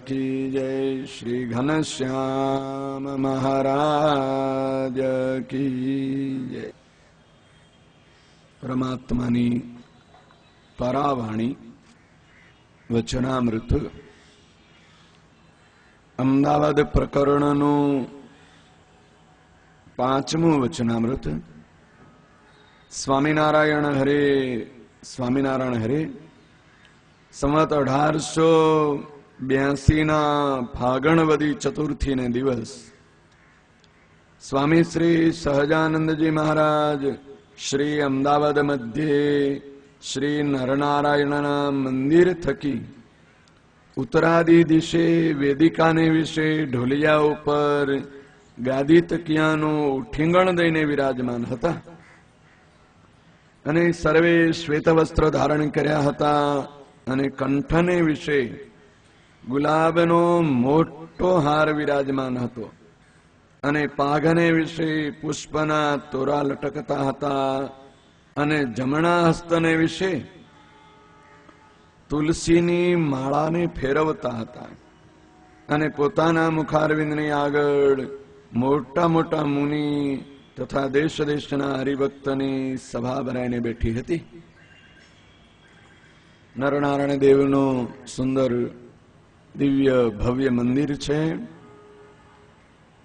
की जय, श्री घनश्याम महाराज की जय। परमात्मानी परावाणी वचनामृत अमदावाद प्रकरणનું 5મું વચનામૃત। સ્વામિનારાયણ હરે, સ્વામિનારાયણ હરે। સંવત 1882 ફાગણ વદી ચતુર્થી ને દિવસ સ્વામી શ્રી સહજાનંદજી મહારાજ શ્રી અમદાવાદ મધ્યે શ્રી નરનારાયણના મંદિર થકી ઉત્તરાદી દિશે વેદિકાને વિશે ઢોલિયા ઉપર ગાદી તકિયાનું ઠીંગણ દઈને વિરાજમાન હતા અને સર્વે શ્વેત વસ્ત્ર ધારણ કર્યા હતા અને કંઠને વિશે ગુલાબનો મોટો હાર વિરાજમાન હતો અને પાઘને વિશે પુષ્પના તોરા લટકતા હતા અને જમણા હસ્તને વિશે તુલસીની માળાને ફેરવતા હતા અને પોતાના મુખારવિંદની આગળ મોટા મોટા મુનિ તથા દેશ દેશના હરિભક્તની સભા ભરાઈને બેઠી હતી। નરનારાયણ દેવનું સુંદર દિવ્ય ભવ્ય મંદિર છે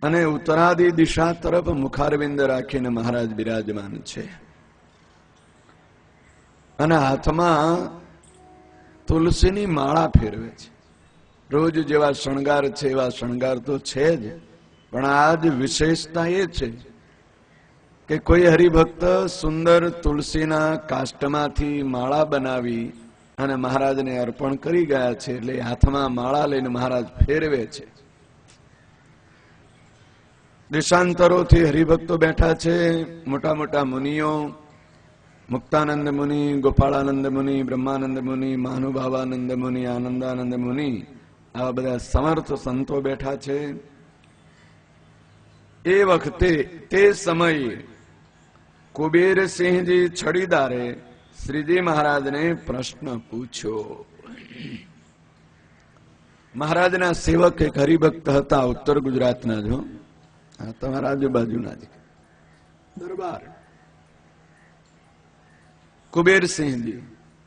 અને ઉત્તરાદી દિશા તરફ મુખારવિંદ રાખીને મહારાજ બિરાજમાન છે અને હાથમાં તુલસીની માળા ફેરવે છે। રોજ જેવા શણગાર છે એવા શણગાર તો છે જ, પણ આજ વિશેષતા એ છે કે કોઈ હરિભક્ત સુંદર તુલસીના કાષ્ટમાંથી માળા બનાવી અને મહારાજને અર્પણ કરી ગયા છે, એટલે હાથમાં માળા લઈને મહારાજ ફેરવે છે। દેશાંતરોથી હરિભક્તો બેઠા છે, મોટા મોટા મુનિઓ, મુક્તાનંદ મુનિ, ગોપાળાનંદ મુનિ, બ્રહ્માનંદ મુનિ, મહાનુભાવાનંદ મુનિ, આનંદાનંદ મુનિ, આવા બધા સમર્થ સંતો બેઠા છે। એ વખતે તે સમયે કુબેરસિંહજી છડીદારે શ્રીજી મહારાજને પ્રશ્ન પૂછ્યો। મહારાજના સેવક એક હરિભક્ત હતા, ઉત્તર ગુજરાતના, જો તમારા આજુબાજુના જ દરબાર કુબેરસિંહજી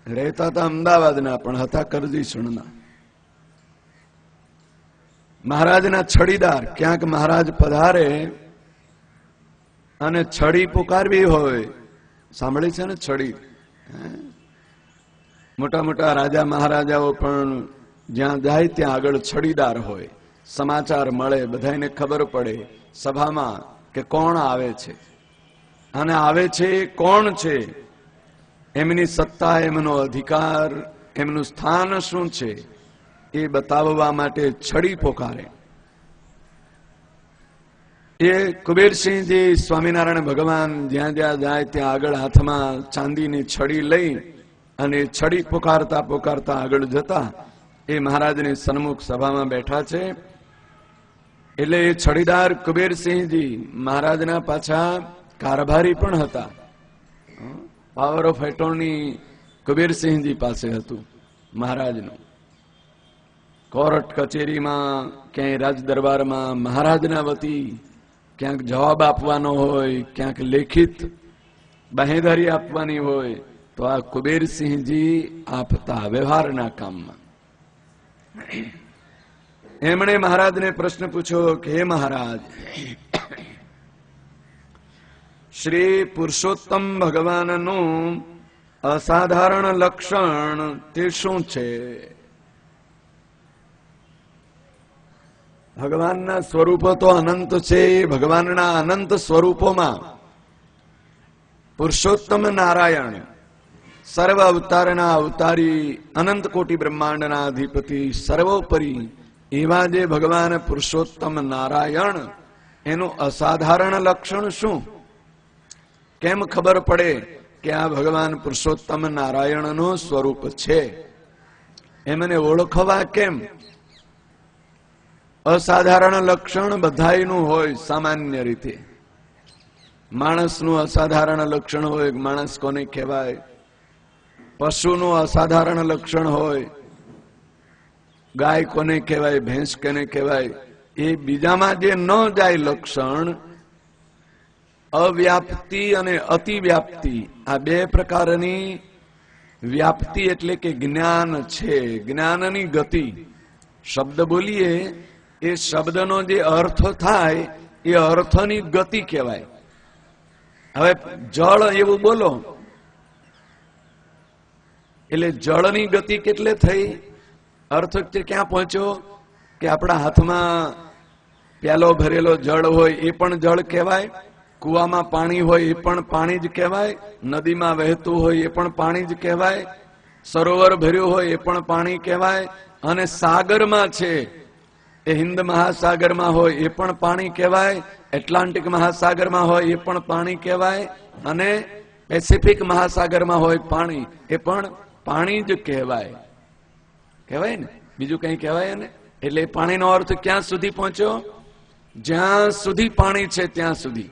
રહેતા હતા અમદાવાદના, પણ હતા કરજીસણના। મહારાજના છડીદાર, ક્યાંક મહારાજ પધારે અને છડી પુકારવી હોય, સાંભળી છે ને છડી? મોટા મોટા રાજા મહારાજાઓ પણ જ્યાં જાય ત્યાં આગળ છડીદાર હોય, સમાચાર મળે, બધાને ખબર પડે સભામાં કે કોણ આવે છે અને આવે છે કોણ છે, એમની સત્તા, એમનો અધિકાર, એમનું સ્થાન શું છે એ બતાવવા માટે છડી પોકારે। એ કુબેરસિંહજી સ્વામિનારાયણ ભગવાન જ્યાં જ્યાં જાય ત્યાં આગળ હાથમાં ચાંદીની છડી લઈ અને છડી પોકારતા પોકારતા આગળ જતા એ મહારાજની સન્મુખ સભામાં બેઠા છે। એટલે એ છડીદાર કુબેરસિંહજી મહારાજના પાછા કારભારી પણ હતા। પાવર ઓફ એટોર્ની કુબેરસિંહજી પાસે હતું મહારાજનું। કોર્ટ કચેરીમાં, ક્યાંય રાજ દરબારમાં મહારાજના વતી ક્યાંક જવાબ આપવાનો હોય, ક્યાંક લેખિત બાહેંધરી આપવાની હોય તો આ કુબેરસિંહજી આપતા વ્યવહારના કામમાં। એમણે મહારાજને પ્રશ્ન પૂછ્યો કે હે મહારાજ, શ્રી પુરુષોત્તમ ભગવાનનું અસાધારણ લક્ષણ તે શું છે? ભગવાનના સ્વરૂપો તો અનંત છે, ભગવાનના અનંત સ્વરૂપોમાં પુરુષોત્તમ નારાયણ, સર્વ અવતારના અવતારી, અનંત કોટી બ્રહ્માંડના અધિપતિ, સર્વોપરી એવા જે ભગવાન પુરુષોત્તમ નારાયણ, એનું અસાધારણ લક્ષણ શું? કેમ ખબર પડે કે આ ભગવાન પુરુષોત્તમ નારાયણનું સ્વરૂપ છે? એમને ઓળખવા કેમ? અસાધારણ લક્ષણ બધાયનું હોય સામાન્ય રીતે। માણસનું અસાધારણ લક્ષણ હોય, માણસ કોને કહેવાય? પશુનું અસાધારણ લક્ષણ હોય, ગાય કોને કહેવાય, ભેંસ કોને કહેવાય, એ બીજામાં જે ન જાય લક્ષણ, અવ્યાપ્તિ અને અતિવ્યાપ્તિ, આ બે પ્રકારની વ્યાપ્તિ એટલે કે જ્ઞાન છે, જ્ઞાનની ગતિ. શબ્દ બોલીએ એ શબ્દનો જે અર્થ થાય એ અર્થની ગતિ કહેવાય. હવે જળ એવું બોલો એટલે જળની ગતિ કેટલે થઈ, અર્થ ક્યાં પહોંચ્યો કે આપણા હાથમાં પ્યાલો ભરેલો જળ હોય એ પણ જળ કહેવાય, કુવામાં પાણી હોય એ પણ પાણી જ કહેવાય, નદીમાં વહેતું હોય એ પણ પાણી જ કહેવાય, સરોવર ભર્યું હોય એ પણ પાણી કહેવાય, અને સાગરમાં છે એ હિન્દ મહાસાગરમાં હોય એ પણ પાણી કહેવાય, એટલાન્ટિક મહાસાગરમાં હોય એ પણ પાણી કહેવાય, અને પેસિફિક મહાસાગરમાં હોય પાણી એ પણ પાણી જ કહેવાય. કહેવાય ને, બીજું કઈ કહેવાય ને. એટલે પાણીનો અર્થ ક્યાં સુધી પહોંચ્યો? જ્યાં સુધી પાણી છે ત્યાં સુધી.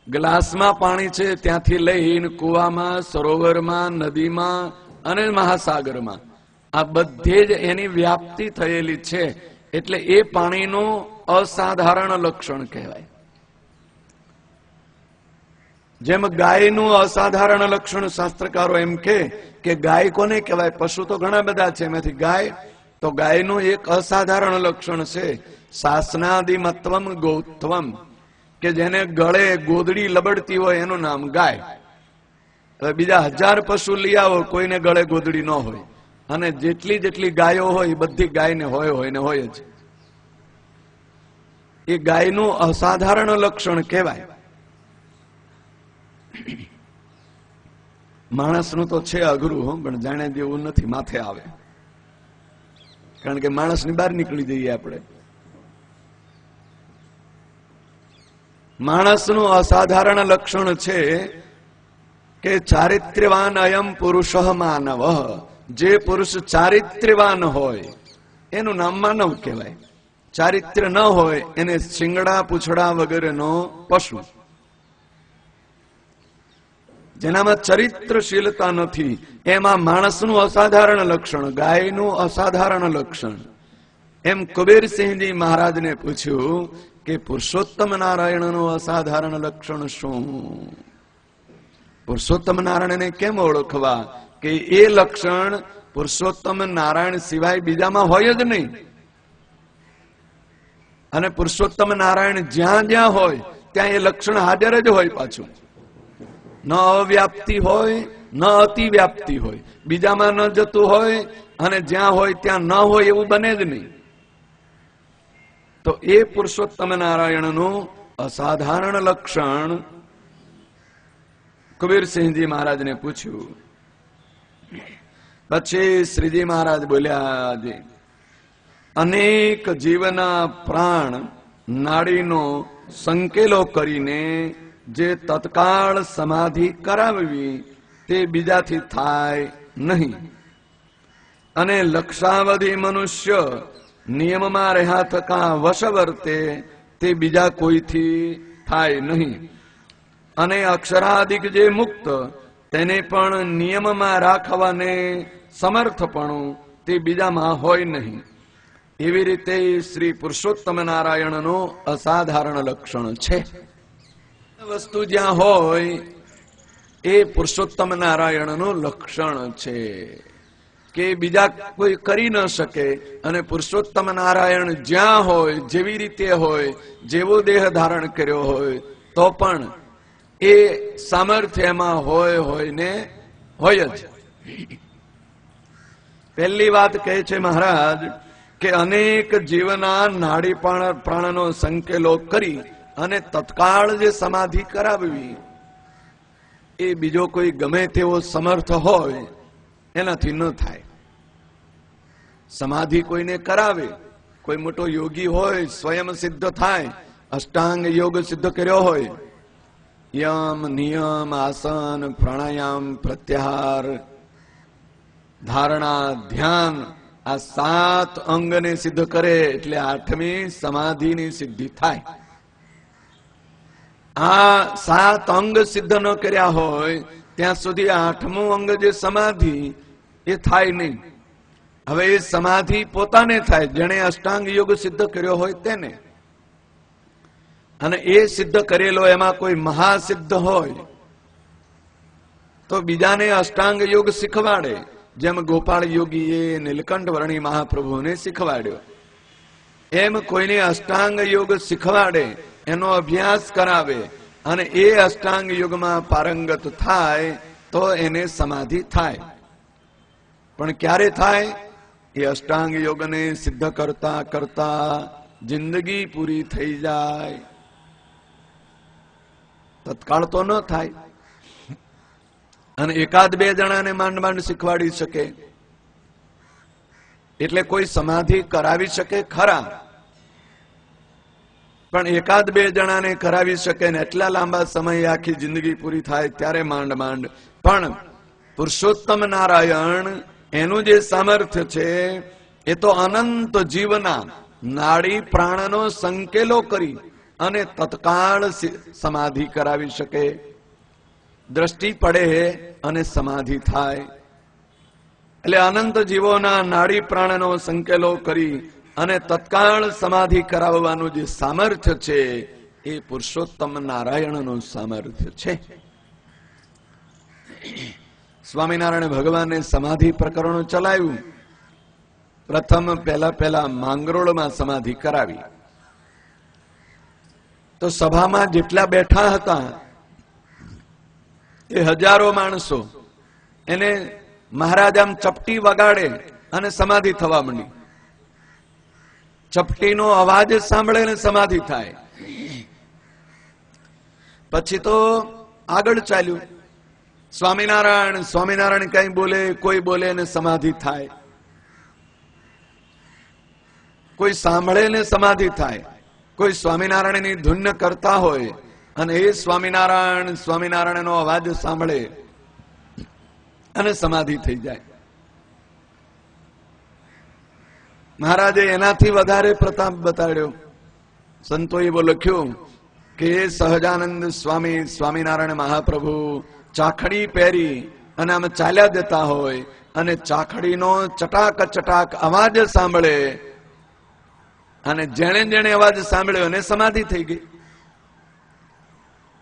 ગ્લાસમાં પાણી છે ત્યાંથી લઈને કુવામાં, સરોવરમાં, નદીમાં અને મહાસાગરમાં, આ બધે જ એની વ્યાપ્તિ થયેલી છે. એટલે એ પાણીનું અસાધારણ લક્ષણ કહેવાય. જેમ ગાયનું અસાધારણ લક્ષણ શાસ્ત્રકારો એમ કે ગાય કોને કહેવાય? પશુ તો ઘણા બધા છે, એમાંથી ગાય તો ગાયનું એક અસાધારણ લક્ષણ છે શાસનાદિમત્વમ ગૌત્વમ, કે જેને ગળે ગોદડી લબડતી હોય એનું નામ ગાય. હવે બીજા 1000 પશુ લઈ આવો, કોઈને ગળે ગોદડી ન હોય, અને જેટલી ગાયો હોય એ બધી ગાયને હોય ને હોય જ. એ ગાયનું અસાધારણ લક્ષણ કહેવાય. માણસનું તો છે અઘરું, પણ જાણે જેવું નથી, માથે આવે. કારણ કે માણસની બહાર નીકળી જઈએ આપણે. માણસનું અસાધારણ લક્ષણ છે કે ચારિત્ર્યવાન અયમ પુરુષ માનવ. જે પુરુષ ચારિત્ર્યવાન હોય એનું નામ માનવ કહેવાય. ચારિત્ર્ય ન હોય એને શિંગડા પૂંછડા વગેરેનો પશુ. જેનામાં ચરિત્રશીલતા નથી એમાં માણસનું અસાધારણ લક્ષણ, ગાયનું અસાધારણ લક્ષણ. એમ કબીરસિંહજી મહારાજને પૂછ્યું કે પુરુષોત્તમ નારાયણનું અસાધારણ લક્ષણ શું? પુરુષોત્તમ નારાયણને કેમ ઓળખવા? કે એ લક્ષણ પુરુષોત્તમ નારાયણ સિવાય બીજામાં હોય જ નહીં. અને પુરુષોત્તમ નારાયણ જ્યાં જ્યાં હોય ત્યાં એ લક્ષણ હાજર જ હોય. પાછું ન અવ્યાપ્તિ હોય ન અતિવ્યાપ્તિ હોય, બીજામાં ન જતું હોય અને જ્યાં હોય ત્યાં ન હોય એવું બને જ નહીં. તો એ પુરુષોત્તમ નારાયણનું અસાધારણ લક્ષણ કબીરસિંહજી મહારાજને પૂછ્યું. પછી શ્રીજી મહારાજ બોલ્યા, અનેક જીવના પ્રાણ નાડીનો સંકેલો કરીને જે તત્કાળ સમાધિ કરાવવી તે બીજાથી થાય નહીં, અને લક્ષાવધિ મનુષ્ય નિયમમાં રહ્યા થકા વશ વર્તે તે બીજા કોઈથી થાય નહીં, અને અક્ષરાધિક જે મુક્ત તેને પણ નિયમમાં રાખવાને સમર્થપણું તે બીજામાં હોય નહીં. એવી રીતે શ્રી પુરુષોત્તમ નારાયણનું અસાધારણ લક્ષણ છે. વસ્તુ જ્યાં હોય એ પુરુષોત્તમ નારાયણનું લક્ષણ છે કે બીજા કોઈ કરી ન શકે. અને પુરુષોત્તમ નારાયણ જ્યાં હોય, જેવી રીતે હોય, જેવો દેહ ધારણ કર્યો હોય તો પણ એ સામર્થ્યમાં હોય ને હોય જ. પહેલી વાત કહે છે મહારાજ કે અનેક જીવના નાડી પ્રાણનો સંકેલો કરી અને તત્કાળ જે સમાધિ કરાવવી એ બીજો કોઈ ગમે તેવો સમર્થ હોય એનાથી ન થાય. સમાધિ કોઈને કરાવે, કોઈ મોટો યોગી હોય, સ્વયં સિદ્ધ થાય, અષ્ટાંગ યોગ સિદ્ધ કર્યો હોય, યમ નિયમ આસન પ્રાણાયામ પ્રત્યાહાર ધારણા ધ્યાન આ 7 અંગને સિદ્ધ કરે એટલે 8મી સમાધિની સિદ્ધિ થાય. આ 7 અંગ સિદ્ધ ન કર્યા હોય ત્યાં સુધી 8મું અંગ જે સમાધિ એ થાય નહીં. હવે એ સમાધિ પોતાને થાય, જેણે અષ્ટાંગ યોગ સિદ્ધ કર્યો હોય તેને. અને એ સિદ્ધ કરેલો એમાં કોઈ મહાસિદ્ધ હોય તો બીજાને અષ્ટાંગ યોગ શીખવાડે, જેમ ગોપાળ યોગીએ નીલકંઠ વર્ણી મહાપ્રભુને શીખવાડ્યો, એમ કોઈને અષ્ટાંગ યોગ શીખવાડે, એનો અભ્યાસ કરાવે અને એ અષ્ટાંગ યોગમાં પારંગત થાય તો એને સમાધિ થાય. પણ ક્યારે થાય? એ અષ્ટાંગ યોગને સિદ્ધ કરતા કરતા જિંદગી પૂરી થઈ જાય. તત્કાળ તો ન થાય. અને એકાદ બે જણાને માંડ માંડ શીખવાડી શકે. એટલે કોઈ સમાધિ કરાવી શકે ખરા, પણ એકાદ બે જણાને કરાવી શકે ને એટલા લાંબા સમય આખી જિંદગી પૂરી થાય ત્યારે માંડ માંડ. પણ પુરુષોત્તમ નારાયણ એનું જે સામર્થ્ય છે એ તો અનંત જીવના નાડી પ્રાણનો સંકેલો કરી અને તત્કાળ સમાધિ કરાવી શકે. દ્રષ્ટિ પડે અને સમાધિ થાય. એટલે અનંત જીવોના નાડી પ્રાણનો સંકેલો કરી અને તત્કાળ સમાધિ કરાવવાનું જે સામર્થ્ય છે એ પુરુષોત્તમ નારાયણનું સામર્થ્ય છે. સ્વામિનારાયણ ભગવાને સમાધિ પ્રકરણ ચલાવ્યું. પ્રથમ પહેલા માંગરોળમાં સમાધિ કરાવી. તો સભામાં જેટલા બેઠા હતા એ હજારો માણસો એને મહારાજ આમ ચપટી વગાડે અને સમાધિ થવા માંડી. ચપટીનો અવાજ સાંભળે ને સમાધિ થાય. પછી તો આગળ ચાલ્યું. સ્વામિનારાયણ સ્વામિનારાયણ કઈ બોલે, કોઈ બોલે ને સમાધિ થાય, કોઈ સાંભળે ને સમાધિ થાય, કોઈ સ્વામિનારાયણની ધૂન કરતા હોય અને એ સ્વામિનારાયણ સ્વામિનારાયણનો અવાજ સાંભળે અને સમાધિ થઈ જાય. મહારાજે એનાથી વધારે પ્રતાપ બતાડ્યો. સંતોએ લખ્યું કે સહજાનંદ સ્વામી સ્વામિનારાયણ મહાપ્રભુ ચાખડી પહેરી અને આમ ચાલ્યા જતા હોય અને ચાખડીનો ચટાક ચટાક અવાજ સાંભળે અને જેણે જેણે અવાજ સાંભળ્યો અને સમાધિ થઈ ગઈ.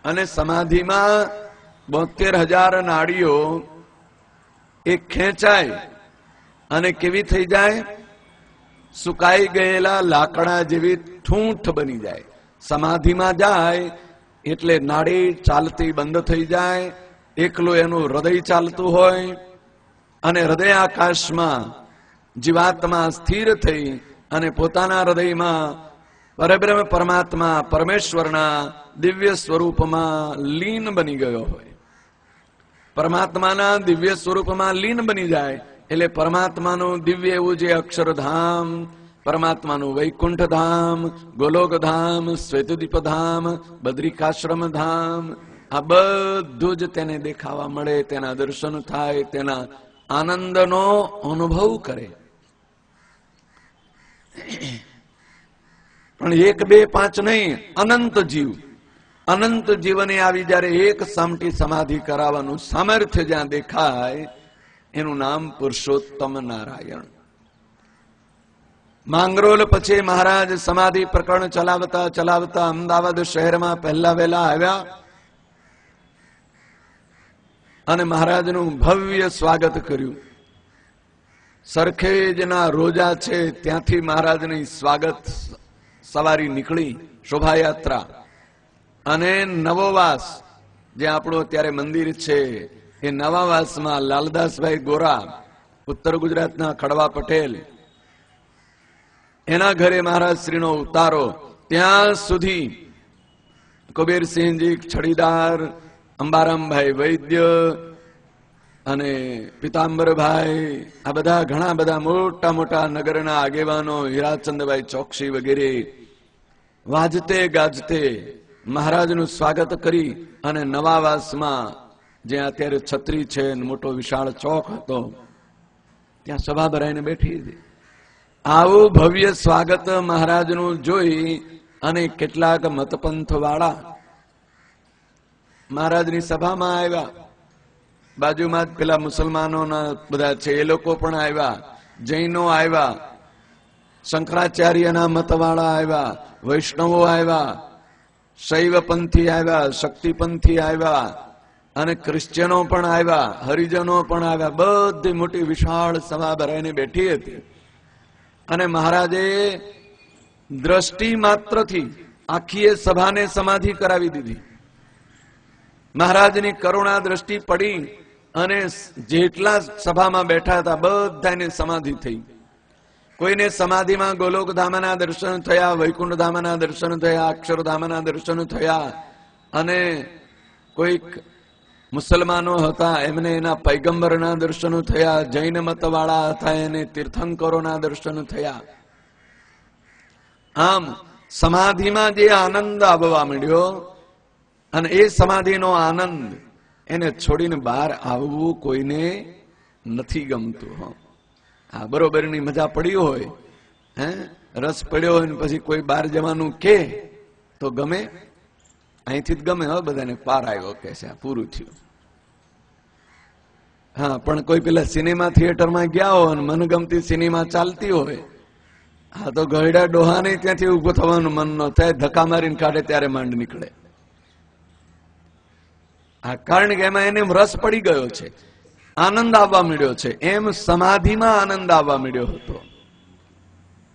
અને સમાધિમાં 72,000 નાડીઓ એ ખેંચાય અને કેવી થઈ જાય? સુકાઈ ગયેલા લાકડા જેવી ઠૂંઠ બની જાય. સમાધિમાં જાય એટલે નાડી ચાલતી બંધ થઈ જાય. એકલું એનું હૃદય ચાલતું હોય અને હૃદય આકાશમાં જીવાત્મા સ્થિર થઈ અને પોતાના હૃદયમાં પરબ્રહ્મ પરમાત્મા પરમેશ્વરના દિવ્ય સ્વરૂપમાં લીન બની ગયો હોય. પરમાત્માના દિવ્ય સ્વરૂપમાં લીન બની જાય એટલે પરમાત્માનું દિવ્ય એવું જે અક્ષરધામ, પરમાત્માનું વૈકુંઠ ધામ, ગોલોક ધામ, શ્વેતદીપ ધામ, બદ્રિકાશ્રમ ધામ, આ બધું જ તેને દેખાવા મળે, તેના દર્શન થાય, તેના આનંદનો અનુભવ કરે. પણ 1, 2, 5 નહીં, અનંત જીવ, અનંત જીવને આવી જયારે એક સામટી સમાધિ કરાવવાનું સામર્થ્ય જ્યાં દેખાય એનું નામ પુરુષોત્તમ નારાયણ. માંગરોલ પછી મહારાજ સમાધિ પ્રકરણ ચલાવતા ચલાવતા અમદાવાદ શહેરમાં પહેલા વહેલા આવ્યા અને મહારાજનું ભવ્ય સ્વાગત કર્યું. સરખેજના રોજા છે ત્યાંથી મહારાજની સ્વાગત સવારી નીકળી, શોભાયાત્રા. અને નવોવાસ જે આપણું અત્યારે મંદિર છે એ નવાવાસમાં લાલદાસભાઈ ગોરા, ઉત્તર ગુજરાતના ખડવા પટેલ, એના ઘરે મહારાજ શ્રીનો ઉતારો. ત્યાં સુધી કુબેરસિંહજી છડીદાર, અંબારામભાઈ વૈદ્ય અને પિતાંબરભાઈ, આ બધા ઘણા બધા મોટા મોટા નગરના આગેવાનો, હીરાચંદભાઈ ચોકસી વગેરે વાજતે ગાજતે મહારાજનું સ્વાગત કરી અને નવાવાસમાં જ્યાં અત્યારે છત્રી છે, મોટો વિશાળ ચોક હતો, ત્યાં સભા ભરાઈને બેઠી હતી. આવું ભવ્ય સ્વાગત મહારાજનું જોઈ અને કેટલાક મતપંથ વાળા મહારાજની સભામાં આવ્યા. બાજુમાં જ પેલા મુસલમાનોના બધા છે એ લોકો પણ આવ્યા જૈનો આવ્યા, શંકરાચાર્યના મતવાળા આવ્યા, વૈષ્ણવો આવ્યા, શૈવપંથી આવ્યા, શક્તિપંથી આવ્યા, અને ક્રિશ્ચિયનો પણ આવ્યા, હરિજનો પણ આવ્યા. બધી મોટી વિશાળ સભા ભરાઈને બેઠી હતી. અને મહારાજે દ્રષ્ટિ માત્રથી આખી સભાને સમાધિ કરાવી દીધી. મહારાજની કરુણા દ્રષ્ટિ પડી અને જેટલા સભામાં બેઠા હતા બધાને સમાધિ થઈ. કોઈને સમાધિમાં ગોલોકધામના દર્શન થયા, વૈકુંઠધામના દર્શન થયા, અક્ષરધામના દર્શન થયા, અને કોઈક મુસલમાનો હતા એમને એના પૈગંબરના દર્શનો થયા, જૈન મતવાળા હતા એને તીર્થંકરોના દર્શન થયા. આમ સમાધિમાં જે આનંદ આવવા માંડ્યો, અને એ સમાધિનો આનંદ એને છોડીને બહાર આવવું કોઈને નથી ગમતું. હા, બરોબરની મજા પડી હોય, રસ પડ્યો હોય ને પછી કોઈ બહાર જવાનું કે તો ગમે, અહીંથી જ ગમે. હવે બધાને પાર આવ્યો કે છે, પૂરું થયું. હા, પણ કોઈ પેલા સિનેમા થિયેટરમાં ગયા હોય અને મનગમતી સિનેમા ચાલતી હોય, હા તો ગયડા ડોહાને ત્યાંથી ઉભો થવાનું મન ન થાય, ધક્કા મારીને કાઢે ત્યારે માંડ નીકળે. આ કારણ કે એમાં એને રસ પડી ગયો છે, આનંદ આવવા મળ્યો છે. એમ સમાધિમાં આનંદ આવવા મળ્યો હતો.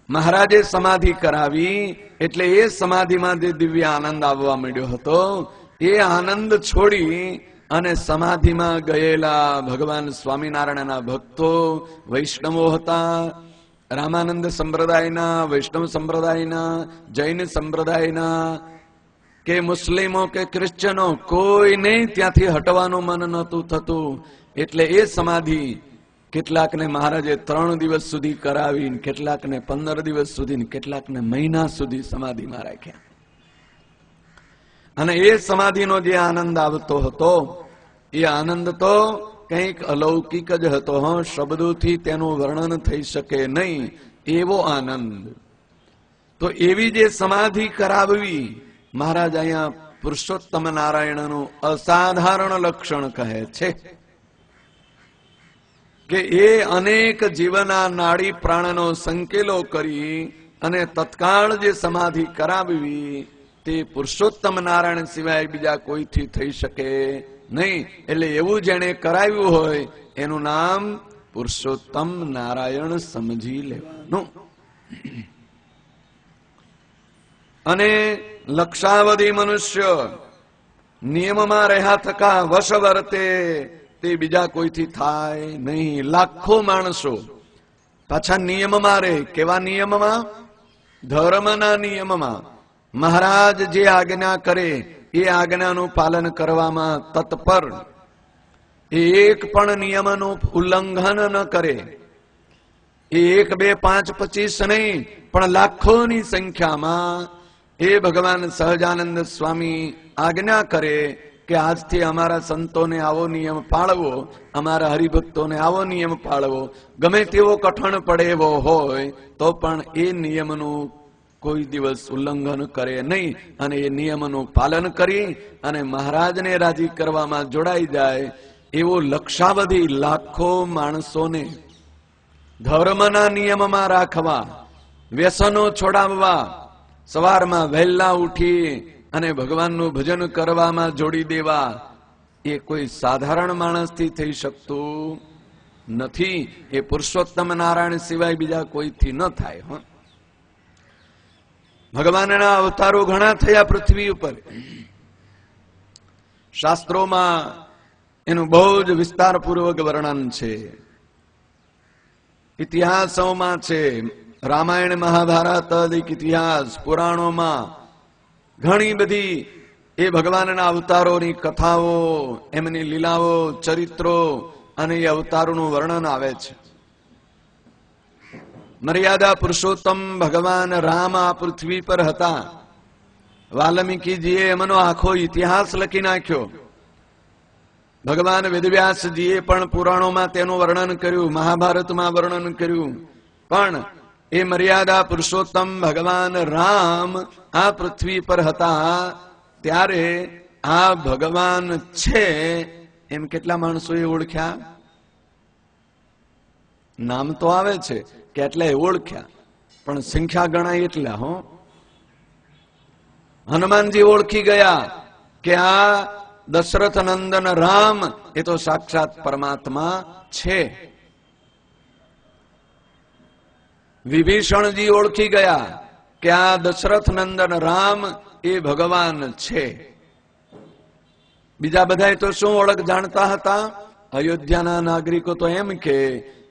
મહારાજે સમાધિ કરાવી એટલે એ સમાધિમાં જે દિવ્ય આનંદ આવવા મળ્યો હતો, એ આનંદ છોડી અને સમાધિમાં ગયેલા ભગવાન સ્વામિનારાયણના ભક્તો વૈષ્ણવો હતા. રામાનંદ સંપ્રદાયના, વૈષ્ણવ સંપ્રદાયના, જૈન સંપ્રદાયના કે મુસ્લિમો કે ક્રિશ્ચનો, કોઈને ત્યાંથી હટવાનું મન નહોતું થતું. એટલે એ સમાધિ કેટલાકને મહારાજે 3 દિવસ સુધી કરાવી, કેટલાકને 15 દિવસ સુધી, કેટલાકને મહિના સુધી સમાધિમાં રાખ્યા. અને એ સમાધિનો જે આનંદ આવતો હતો, એ આનંદ તો કંઈક અલૌકિક જ હતો. શબ્દોથી તેનું વર્ણન થઈ શકે નહીં એવો આનંદ. તો એવી જે સમાધિ કરાવવી, મહારાજ અહીંયા પુરુષોત્તમ નારાયણનું અસાધારણ લક્ષણ કહે છે કે એ અનેક જીવના નાડી પ્રાણનો સંકેલો કરી અને તત્કાળ જે સમાધિ કરાવવી, તે પુરુષોત્તમ નારાયણ સિવાય બીજા કોઈથી થઈ શકે નહીં. એટલે એવું જેને કરાવ્યું હોય એનું નામ પુરુષોત્તમ નારાયણ સમજી લેવાનું. અને લક્ષાવધિ મનુષ્ય નિયમમાં રહ્યા થકા વશ વર્તે, તે બીજા કોઈથી થાય નહીં. લાખો માણસો પાછા નિયમમાં રહે. કેવા નિયમમાં? ધર્મના નિયમમાં. મહારાજ જે આજ્ઞા કરે એ આજ્ઞાનું પાલન કરવામાં તત્પર, એક પણ નિયમનું ઉલ્લંઘન ન કરે. એ 1, 2, 5, 25 નહીં, પણ લાખોની સંખ્યામાં એ ભગવાન સહજાનંદ સ્વામી આજ્ઞા કરે કે આજથી અમારા સંતોને આવો નિયમ પાળવો, અમારા હરિભક્તોને આવો નિયમ પાળવો. ગમે તેવો કઠણ પડે એવો હોય તો પણ એ નિયમનું કોઈ દિવસ ઉલ્લંઘન કરે નહીં, અને એ નિયમનું પાલન કરી અને મહારાજને રાજી કરવામાં જોડાઈ જાય એવો લક્ષાવધિ લાખો માણસોને ધર્મના નિયમમાં રાખવા, વ્યસનો છોડાવવા, સવારમાં વહેલા ઉઠી અને ભગવાનનું ભજન કરવામાં જોડી દેવા, એ કોઈ સાધારણ માણસથી થઈ શકતું નથી. એ પુરુષોત્તમ નારાયણ સિવાય બીજા કોઈથી ન થાય. ભગવાનના અવતારો ઘણા થયા પૃથ્વી ઉપર. શાસ્ત્રોમાં એનું બહુ જ વિસ્તારપૂર્વક વર્ણન છે, ઇતિહાસોમાં છે. રામાયણ, મહાભારત, ઇતિહાસ, પુરાણોમાં ઘણી બધી એ ભગવાનના અવતારોની કથાઓ, એમની લીલાઓ, ચરિત્રો અને એ અવતારોનું વર્ણન આવે છે. મર્યાદા પુરુષોત્તમ ભગવાન રામ આ પૃથ્વી પર હતા. વાલ્મીકીજીએ એમનો આખો ઇતિહાસ લખી નાખ્યો. ભગવાન વેદવ્યાસજીએ પણ પુરાણોમાં તેનું વર્ણન કર્યું, મહાભારતમાં વર્ણન કર્યું. પણ એ મર્યાદા પુરુષોત્તમ ભગવાન રામ આ પૃથ્વી પર હતા ત્યારે આ ભગવાન છે એમ કેટલા માણસોએ ઓળખ્યા? નામ તો આવે છે કે એટલે ઓળખ્યા, પણ સંખ્યા ગણાય એટલા. હનુમાનજી ઓળખી ગયા કે આ દશરથ નંદન રામ એ તો સાક્ષાત પરમાત્મા છે. વિભીષણજી ઓળખી ગયા કે આ દશરથ નંદન રામ એ ભગવાન છે. બીજા બધા તો શું ઓળખ જાણતા હતા? અયોધ્યાના નાગરિકો તો એમ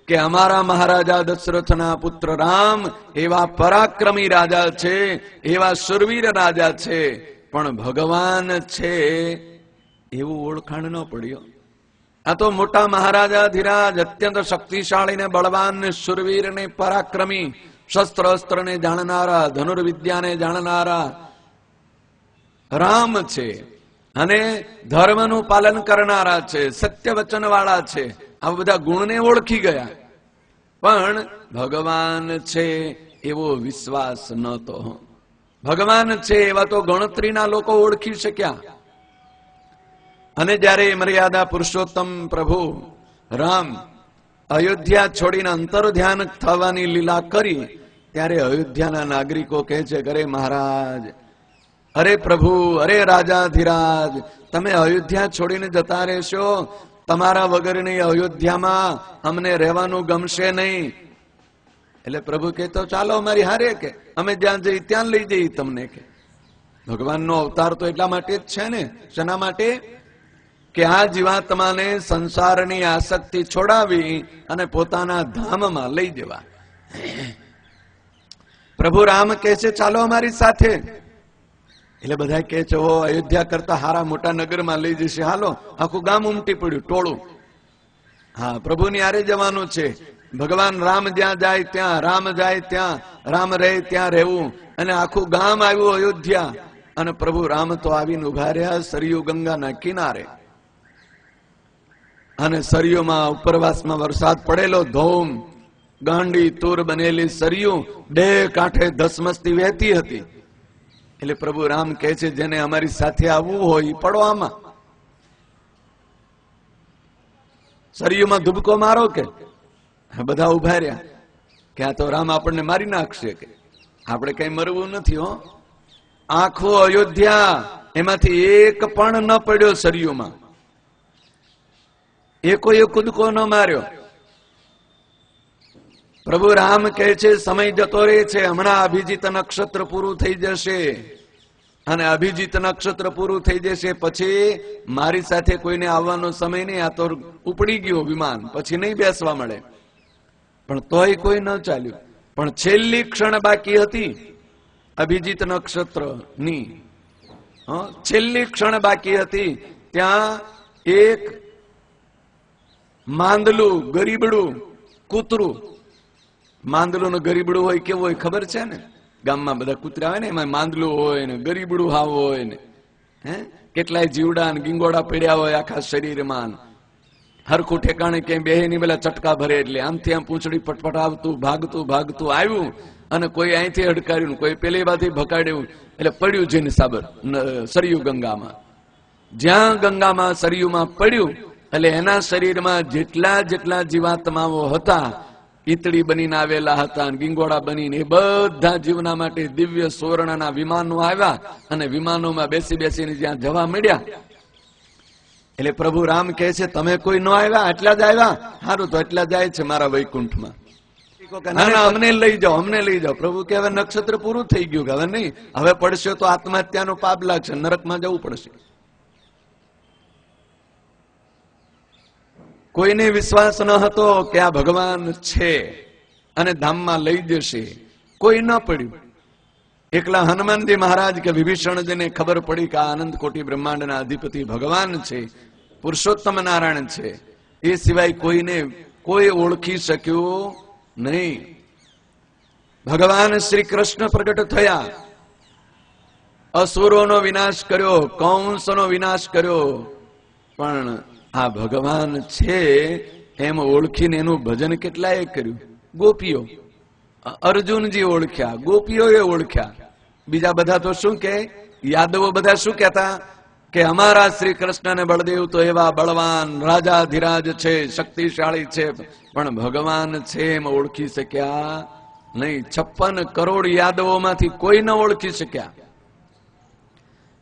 કે અમારા મહારાજા દશરથના પુત્ર રામ એવા પરાક્રમી રાજા છે, એવા સુરવીર રાજા છે, પણ ભગવાન છે એવું ઓળખાણ ન પડ્યો. આ તો મોટા મહારાજા ધીરાજ, અત્યંત શક્તિશાળી ને બળવાન ને સુરવીર ને પરાક્રમી, શસ્ત્ર અસ્ત્ર ને જાણનારા, ધનુર્વિદ્યાને જાણનારા રામ છે, અને ધર્મનું પાલન કરનારા છે, સત્ય વચન વાળા છે. આ બધા ગુણને ઓળખી ગયા, પણ ભગવાન છે એવો વિશ્વાસ નહોતો. ભગવાન છે એવા તો ગણતરીના લોકો ઓળખી શક્યા. અને જયારે મર્યાદા પુરુષોત્તમ પ્રભુ રામ અયોધ્યા છોડીને અંતર ધ્યાન થવાની લીલા કરી, ત્યારે અયોધ્યાના નાગરિકો કહે છે, અરે મહારાજ, અરે પ્રભુ, અરે રાજાધિરાજ, તમે અયોધ્યા છોડીને જતા રહેશો, તમારા વગરની અયોધ્યામાં અમને રહેવાનું ગમશે નહીં. એટલે પ્રભુ કે તો ચાલો અમારી હારે, કે અમે જ્યાં જઈ ત્યાં લઈ જઈએ તમને. કે ભગવાનનો અવતાર તો એટલા માટે જ છે ને. શેના માટે? કે આ જીવાત્માને સંસારની આસક્તિ છોડાવી અને પોતાના ધામમાં લઈ જવા. પ્રભુ રામ કહે છે ચાલો અમારી સાથે. એટલે બધા કહે છે ઓ અયોધ્યા કરતા હારા મોટા નગરમાં લઈ જશે, હાલો. આખું ગામ ઉમટી પડ્યું, ટોળું. હા, પ્રભુની હારે જવાનું છે. ભગવાન રામ જ્યાં જાય ત્યાં, રામ જાય ત્યાં, રામ રહે ત્યાં રહેવું. અને આખું ગામ આવ્યું અયોધ્યા. અને પ્રભુ રામ તો આવીને ઉભા રહ્યા સરયુ ગંગાના કિનારે. અને સરયુમાં ઉપરવાસમાં વરસાદ પડેલો, ધોમ ગાંડી તૂર બનેલી સરયુ બે કાંઠે ધસમસતી વહેતી હતી. એટલે પ્રભુ રામ કહે છે જેને અમારી સાથે આવવું હોય પડો આમાં. સરયુમાં ધુબકો મારો. કે બધા ઉભા રહ્યા કે આ તો રામ આપણને મારી નાખશે. કે આપણે કઈ મરવું નથી. આખું અયોધ્યા એમાંથી એક પણ ન પડ્યો સરયુમાં. એકોએ કૂદકો ન માર્યો. પ્રભુ રામ કહે છે સમય જતો રહે છે, હમણાં અભિજીત નક્ષત્ર પૂરું થઈ જશે. અને અભિજીત નક્ષત્ર પૂરું થઈ જશે પછી મારી સાથે કોઈને આવવાનો સમય નહીં. આ તો ઉપડી ગયો વિમાન, પછી નહીં બેસવા મળે. પણ તોય કોઈ ન ચાલ્યું. પણ છેલ્લી ક્ષણ બાકી હતી અભિજીત નક્ષત્ર ની, છેલ્લી ક્ષણ બાકી હતી. ત્યાં એક માંદલું ગરીબડું કૂતરું, માંદલું નું ગરીબડું હોય કેવું હોય ખબર છે ને? ગામમાં બધા કૂતરા હોય ને, એમાં માંદલું હોય ને ગરીબડું હાવ હોય ને, કેટલાય જીવડા ને ગીંગોડા પડ્યા હોય આખા શરીરમાં. હરખું ઠેકાણે ક્યાંય બેહે નહીં, પેલા ચટકા ભરે. એટલે આમથી આમ પૂંછડી પટપટાવતું ભાગતું ભાગતું આવ્યું. અને કોઈ અહીંથી અડકાર્યું, કોઈ પેલી બાજુ ભકાડ્યું. એટલે પડ્યું જઈને સાબર સરયુ ગંગામાં. જ્યાં ગંગામાં સરયુમાં પડ્યું એટલે એના શરીરમાં જેટલા જેટલા જીવાત્માઓ હતા, ઈતળી બનીને આવેલા હતા, ગીંગોડા બનીને, એ બધા જીવના માટે દિવ્ય સુવર્ણના વિમાનો આવ્યા. અને વિમાનોમાં બેસી બેસીને જ્યાં જવા મળ્યા. એટલે પ્રભુ રામ કહે છે તમે કોઈ ન આવ્યા? આટલા જ આવ્યા? સારું, તો એટલા જાય છે મારા વૈકુંઠમાં. અમને લઈ જાઓ, અમને લઈ જાઓ. પ્રભુ કે હવે નક્ષત્ર પૂરું થઈ ગયું, હવે નહીં, હવે પડશે તો આત્મહત્યાનો પાપ લાગશે, નરકમાં જવું પડશે. કોઈને વિશ્વાસ ન હતો કે આ ભગવાન છે અને ધામમાં લઈ જશે. કોઈ ન પડ્યું. એકલા હનુમાનજી મહારાજ કે વિભીષણજીને ખબર પડી કે આ અનંત કોટી બ્રહ્માંડના અધિપતિ ભગવાન છે, પુરુષોત્તમ નારાયણ છે. એ સિવાય કોઈને કોઈ ઓળખી શક્યું નહીં. ભગવાન શ્રી કૃષ્ણ પ્રગટ થયા, અસુરોનો વિનાશ કર્યો, કંસનો વિનાશ કર્યો. પણ આ ભગવાન છે એમ ઓળખીને એનું ભજન કેટલાય કર્યું. ગોપીઓ, અર્જુનજી ઓળખ્યા, ગોપીઓએ ઓળખ્યા. બીજા બધા તો શું કે? યાદવો બધા શું કહેતા? કે અમારા શ્રી કૃષ્ણ અને બળદેવ તો એવા બળવાન રાજાધિરાજ છે, શક્તિશાળી છે, પણ ભગવાન છે એમ ઓળખી શક્યા નહીં. 56 કરોડ યાદવોમાંથી કોઈ ન ઓળખી શક્યા.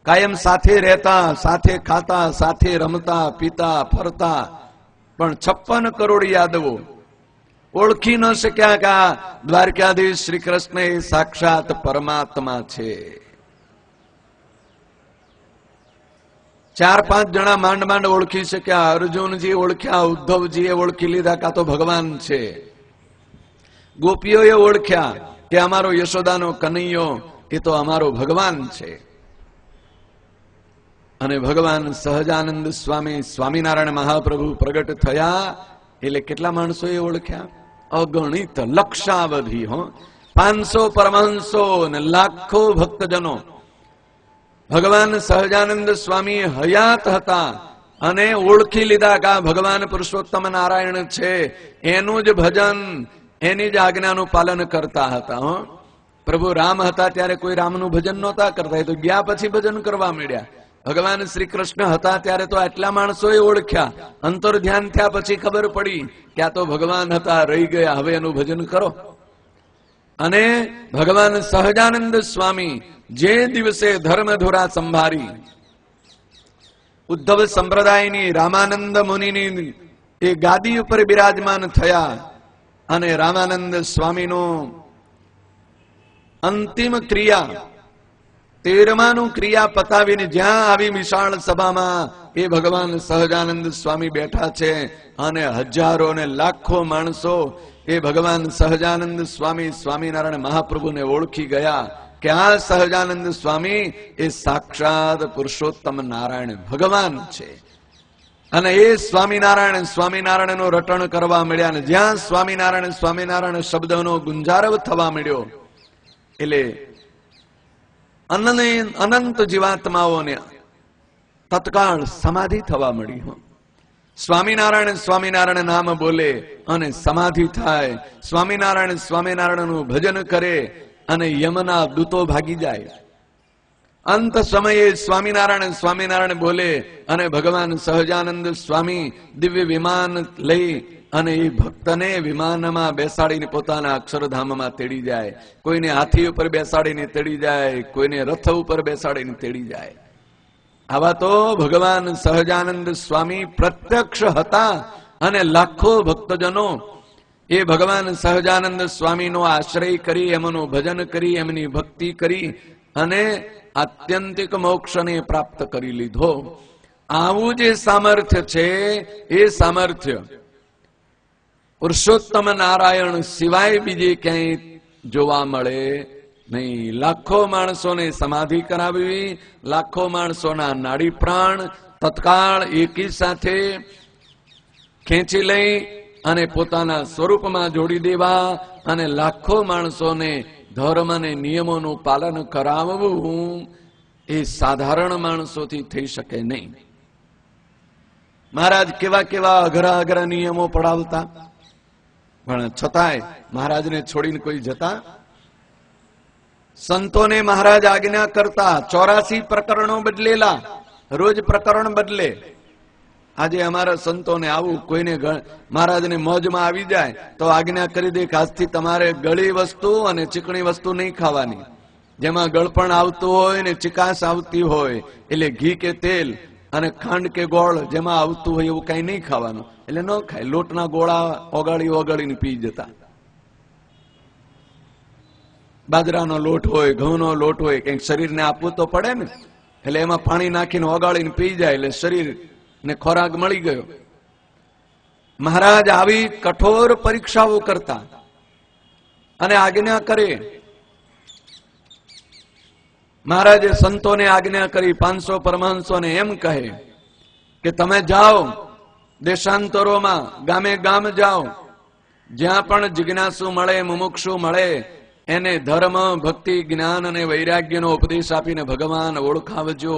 કાયમ સાથે રહેતા, સાથે ખાતા, સાથે રમતા, પીતા, ફરતા, પણ 56 કરોડ યાદવો ઓળખી ન શક્યા કે આ દ્વારકાધીશ શ્રી કૃષ્ણ એ સાક્ષાત પરમાત્મા છે. 4-5 જણા માંડ માંડ ઓળખી શક્યા. અર્જુનજી ઓળખ્યા, ઉદ્ધવજીએ ઓળખી લીધા કે આ તો ભગવાન છે. ગોપીઓએ ઓળખ્યા કે અમારો યશોદાનો કનૈયો એ તો અમારો ભગવાન છે. અને ભગવાન સહજાનંદ સ્વામી સ્વામિનારાયણ મહાપ્રભુ પ્રગટ થયા એટલે કેટલા માણસોએ ઓળખ્યા? અગણિત, લક્ષાવધિ. 500 પરમહંસો ને લાખો ભક્તજનો. ભગવાન સહજાનંદ સ્વામી હયાત હતા અને ઓળખી લીધા કે આ ભગવાન પુરુષોત્તમ નારાયણ છે. એનું જ ભજન, એની જ આજ્ઞાનું પાલન કરતા હતા. પ્રભુ રામ હતા ત્યારે કોઈ રામનું ભજન નહોતા કરતા, એ તો ગયા પછી ભજન કરવા માંડ્યા. ભગવાન શ્રી કૃષ્ણ હતા ત્યારે તો આટલા માણસોએ ઓળખ્યા. અંતર ધ્યાન થયા પછી ખબર પડી કે આ તો ભગવાન હતા, રહી ગયા, હવે એનું ભજન કરો. અને ભગવાન સહજાનંદ સ્વામી જે દિવસે ધર્મધુરા સંભારી ઉદ્ધવ સંપ્રદાયની રામાનંદ મુનિની એ ગાદી ઉપર બિરાજમાન થયા અને રામાનંદ સ્વામીનું અંતિમ ક્રિયા 13માનું ક્રિયા પતાવીને જ્યાં આવી વિશાળ સભામાં એ ભગવાન સહજાનંદ સ્વામી બેઠા છે અને હજારો ને લાખો માણસો એ ભગવાન સહજાનંદ સ્વામી સ્વામિનારાયણ મહાપ્રભુને ઓળખી ગયા કે આ સહજાનંદ સ્વામી એ સાક્ષાત પુરુષોત્તમ નારાયણ ભગવાન છે. અને એ સ્વામિનારાયણ સ્વામિનારાયણનું રટણ કરવા મળ્યા ને જ્યાં સ્વામિનારાયણ સ્વામિનારાયણ શબ્દનો ગુંજારવ થવા મળ્યો એટલે અનંત જીવાત્માઓને તત્કાળ સમાધિ થવા મળી. સ્વામિનારાયણ સ્વામિનારાયણ નામ બોલે અને સમાધિ થાય. સ્વામિનારાયણ સ્વામિનારાયણનું ભજન કરે અને યમના દૂતો ભાગી જાય. અંત સમયે સ્વામિનારાયણ સ્વામિનારાયણ બોલે અને ભગવાન સહજાનંદ સ્વામી દિવ્ય વિમાન લઈ અને એ ભક્તને વિમાનમાં બેસાડીને પોતાના અક્ષરધામમાં તેડી જાય. કોઈને હાથી ઉપર બેસાડીને તેડી જાય, કોઈને રથ ઉપર બેસાડીને તેડી જાય. આવા તો ભગવાન સહજાનંદ સ્વામી પ્રત્યક્ષ હતા અને લાખો ભક્તજનો એ ભગવાન સહજાનંદ સ્વામીનો આશ્રય કરી, એમનું ભજન કરી, એમની ભક્તિ કરી અને આત્યંતિક મોક્ષને પ્રાપ્ત કરી લીધો. આવું જે સામર્થ્ય છે એ સામર્થ્ય પુરુષોત્તમ નારાયણ સિવાય બીજે ક્યાંય જોવા મળે નહીં. લાખો માણસોને સમાધિ કરાવવી, લાખો માણસોના નાડી પ્રાણ તત્કાળ એકી સાથે ખેંચી લઈ અને પોતાના સ્વરૂપમાં જોડી દેવા અને લાખો માણસોને ધર્મ અને નિયમોનું પાલન કરાવવું એ સાધારણ માણસોથી થઈ શકે નહીં. મહારાજ કેવા કેવા અઘરા અઘરા નિયમો પડાવતા, પણ છતાંય મહારાજને છોડીને કોઈ જતા? સંતોને મહારાજ આજ્ઞા કરતા. 84 પ્રકરણો બદલેલા, રોજ પ્રકરણ બદલે. આજે અમારા સંતોને આવું કોઈને મહારાજને મોજમાં આવી જાય તો આજ્ઞા કરી દે કે આજથી તમારે ગળી વસ્તુ અને ચીકણી વસ્તુ નહીં ખાવાની. જેમાં ગળપણ આવતું હોય ને ચિકાસ આવતી હોય, એટલે ઘી કે તેલ અને ખાંડ કે ગોળ જેમાં આવતું હોય એવું કઈ નહીં ખાવાનું. એટલે ન ખાય. લોટના ગોળા ઓગાળી ઓગાળીને પી જતા. બાજરાનો લોટ હોય, ઘઉંનો લોટ હોય, કંઈક શરીરને આપવું તો પડે ને, એટલે એમાં પાણી નાખીને ઓગાળીને પી જાય એટલે શરીર ને ખોરાક મળી ગયો. મહારાજ આવી કઠોર પરીક્ષાઓ કરતા અને આજ્ઞા કરે. મહારાજે સંતોને આજ્ઞા કરી, 500 પરમહંસોને એમ કહે કે તમે જાઓ દેશાંતરોમાં, ગામે ગામ જાઓ, જ્યાં પણ જિજ્ઞાસુ મળે, મુમુક્ષુ મળે, એને ધર્મ, ભક્તિ, જ્ઞાન અને વૈરાગ્યનો ઉપદેશ આપીને ભગવાન ઓળખાવજો.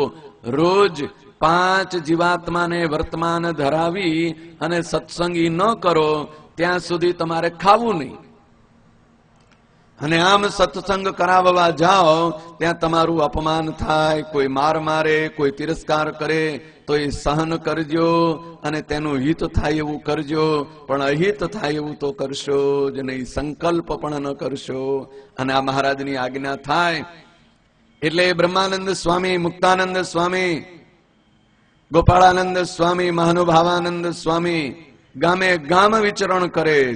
રોજ 5 જીવાત્માને વર્તમાન ધરાવી અને સત્સંગી ન કરો ત્યાં સુધી તમારે ખાવું નહીં. અને આમ સત્સંગ કરાવવા જાઓ ત્યાં તમારું અપમાન થાય, કોઈ માર મારે, કોઈ તિરસ્કાર કરે તો એ સહન કરજો અને તેનું હિત થાય એવું કરજો, પણ અહિત થાય એવું તો કરશો જ નહીં, સંકલ્પ પણ ન કરશો. અને આ મહારાજની આજ્ઞા થાય એટલે બ્રહ્માનંદ સ્વામી, મુક્તાનંદ સ્વામી, ગોપાળાનંદ સ્વામી, મહાનુભાવાનંદ સ્વામી ગામે ગામ વિચરણ કરે.